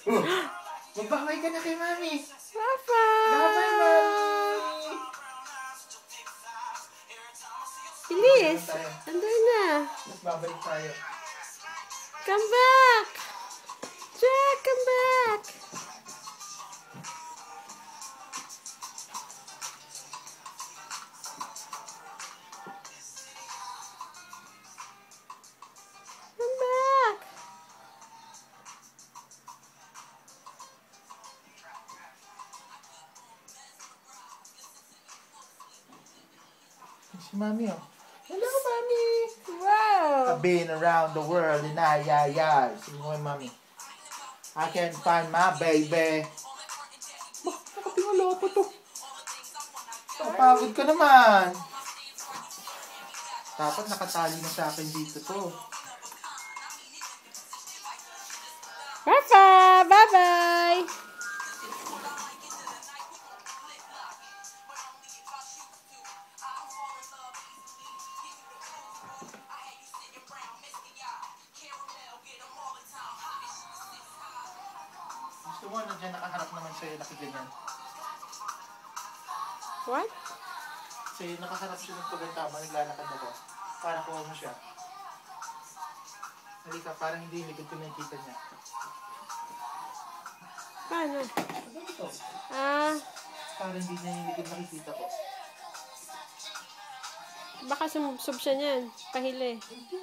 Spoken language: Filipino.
Oh, magbabay ka na kay Mami. Papa! Bye-bye, Mami. Bilis! Andun na. Mas babalik tayo. Come back! Jack, come back! Come back! Si Mami, oh. Hello, Mami. Wow! I've been around the world and ay. Sige mo, Mami. I can find my baby. Bah, nakatingala pa to. Napagod ka naman. Dapat nakatali na sa akin dito to. Papa! Bye-bye! Gusto mo, nandiyan nakaharap naman sa'yo, nakiganyan. What? Sa'yo, nakaharap siya ng pagkantama, naglalakad ako. Para kuha mo siya. Halika, parang hindi ko nakikita niya. Paano? Ano ito? Ah, Parang hindi niya yung likod nakikita ko. baka sumubsob siya niyan. Pahili. Hindi.